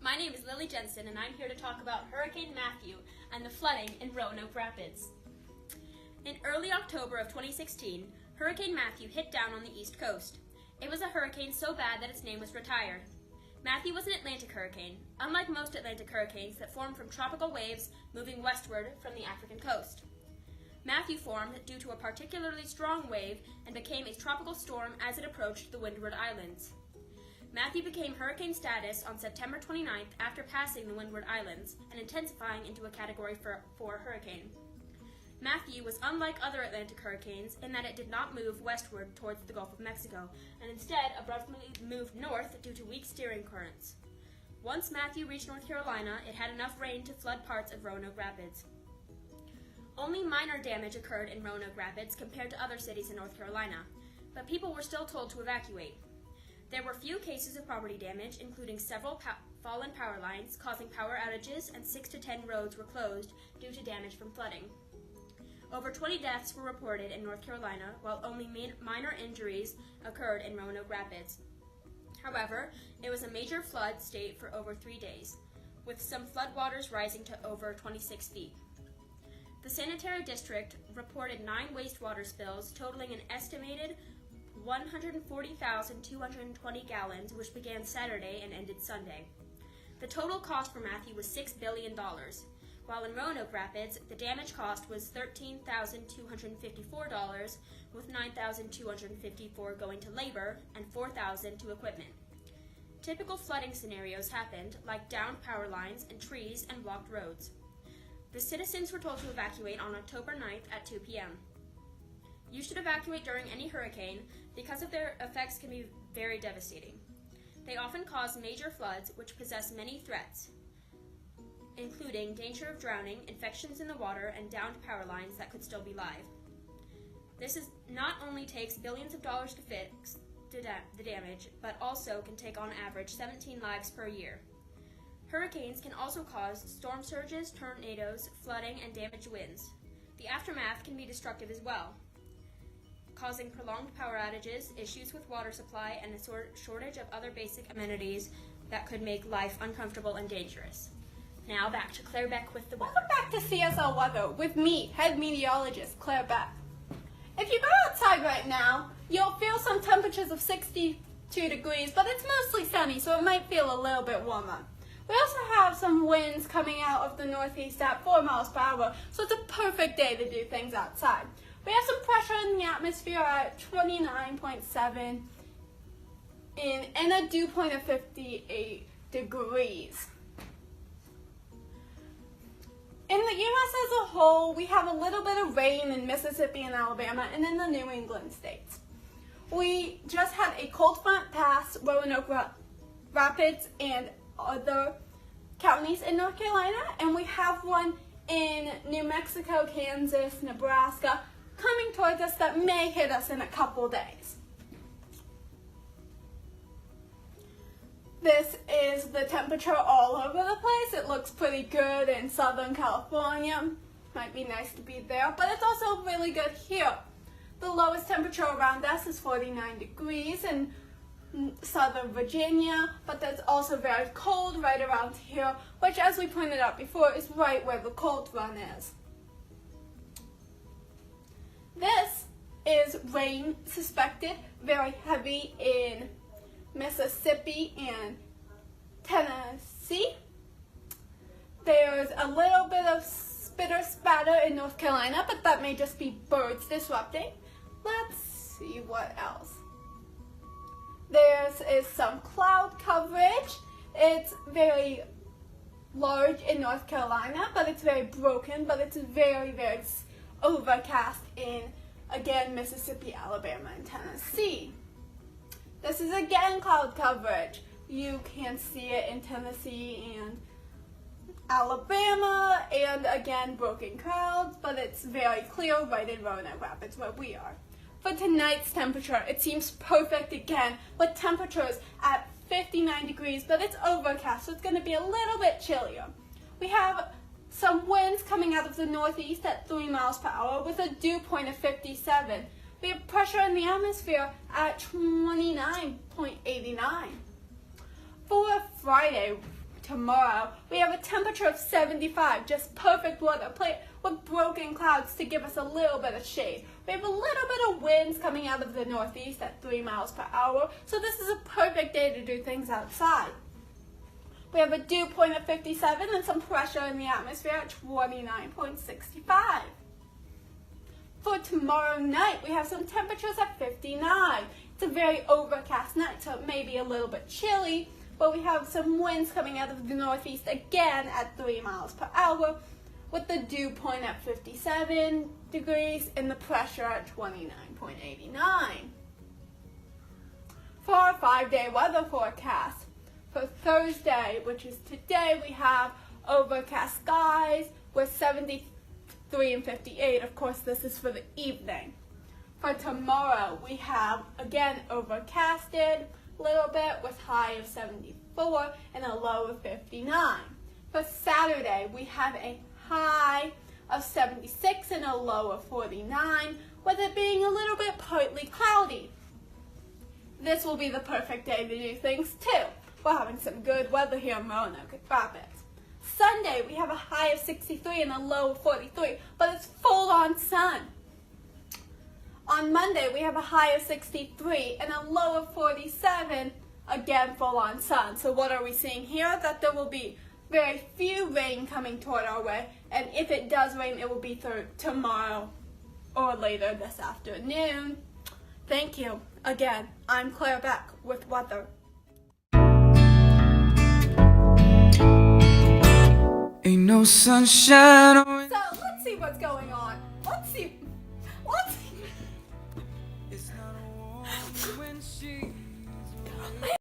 My name is Lily Jensen, and I'm here to talk about Hurricane Matthew and the flooding in Roanoke Rapids. In early October of 2016, Hurricane Matthew hit down on the East Coast. It was a hurricane so bad that its name was retired. Matthew was an Atlantic hurricane, unlike most Atlantic hurricanes that form from tropical waves moving westward from the African coast. Matthew formed due to a particularly strong wave and became a tropical storm as it approached the Windward Islands. Matthew became hurricane status on September 29th after passing the Windward Islands and intensifying into a Category 4 hurricane. Matthew was unlike other Atlantic hurricanes in that it did not move westward towards the Gulf of Mexico, and instead abruptly moved north due to weak steering currents. Once Matthew reached North Carolina, it had enough rain to flood parts of Roanoke Rapids. Only minor damage occurred in Roanoke Rapids compared to other cities in North Carolina, but people were still told to evacuate. There were few cases of property damage, including several fallen power lines, causing power outages, and 6 to 10 roads were closed due to damage from flooding. Over 20 deaths were reported in North Carolina, while only minor injuries occurred in Roanoke Rapids. However, it was a major flood state for over 3 days, with some floodwaters rising to over 26 feet. The sanitary district reported 9 wastewater spills totaling an estimated 140,220 gallons, which began Saturday and ended Sunday. The total cost for Matthew was $6 billion, while in Roanoke Rapids, the damage cost was $13,254, with $9,254 going to labor and $4,000 to equipment. Typical flooding scenarios happened, like downed power lines and trees and blocked roads. The citizens were told to evacuate on October 9th at 2 p.m. You should evacuate during any hurricane because of their effects can be very devastating. They often cause major floods which possess many threats, including danger of drowning, infections in the water, and downed power lines that could still be live. This not only takes billions of dollars to fix the damage, but also can take on average 17 lives per year. Hurricanes can also cause storm surges, tornadoes, flooding, and damaged winds. The aftermath can be destructive as well, causing prolonged power outages, issues with water supply, and a shortage of other basic amenities that could make life uncomfortable and dangerous. Now back to Claire Beck with the weather. Welcome back to CSL Weather with me, head meteorologist Claire Beck. If you go outside right now, you'll feel some temperatures of 62 degrees, but it's mostly sunny, so it might feel a little bit warmer. We also have some winds coming out of the northeast at 4 miles per hour, so it's a perfect day to do things outside. We have some pressure in the atmosphere at 29.7 and a dew point of 58 degrees. In the U.S. as a whole, we have a little bit of rain in Mississippi and Alabama and in the New England states. We just had a cold front pass Roanoke Rapids and other counties in North Carolina, and we have one in New Mexico, Kansas, Nebraska, coming towards us that may hit us in a couple days. This is the temperature all over the place. It looks pretty good in Southern California. Might be nice to be there, but it's also really good here. The lowest temperature around us is 49 degrees in Southern Virginia, but that's also very cold right around here, which, as we pointed out before, is right where the cold front is. This is rain suspected, very heavy in Mississippi and Tennessee. There's a little bit of spitter spatter in North Carolina, but that may just be birds disrupting. Let's see what else. There is some cloud coverage. It's very large in North Carolina, but it's very broken, but it's very, very overcast in, again, Mississippi, Alabama, and Tennessee. This is again cloud coverage. You can see it in Tennessee and Alabama, and again, broken clouds, but it's very clear right in Roanoke Rapids where we are. For tonight's temperature, it seems perfect again, with temperatures at 59 degrees, but it's overcast, so it's going to be a little bit chillier. We have some winds coming out of the northeast at 3 miles per hour with a dew point of 57. We have pressure in the atmosphere at 29.89. For Friday, tomorrow, we have a temperature of 75, just perfect weather, with broken clouds to give us a little bit of shade. We have a little bit of winds coming out of the northeast at 3 miles per hour, so this is a perfect day to do things outside. We have a dew point of 57 and some pressure in the atmosphere at 29.65. For tomorrow night, we have some temperatures at 59. It's a very overcast night, so it may be a little bit chilly, but we have some winds coming out of the northeast again at 3 miles per hour, with the dew point at 57 degrees and the pressure at 29.89. For our 5-day weather forecast, for Thursday, which is today, we have overcast skies with 73 and 58. Of course, this is for the evening. For tomorrow, we have, again, overcasted a little bit with high of 74 and a low of 59. For Saturday, we have a high of 76 and a low of 49, with it being a little bit partly cloudy. This will be the perfect day to do things too. We're having some good weather here in Roanoke Rapids. Sunday, we have a high of 63 and a low of 43, but it's full-on sun. On Monday, we have a high of 63 and a low of 47, again full-on sun. So what are we seeing here? That there will be very few rain coming toward our way, and if it does rain, it will be tomorrow or later this afternoon. Thank you. Again, I'm Claire Beck with weather. Ain't no sunshine on. So let's see what's going on. Let's see. It's not a war when she's away.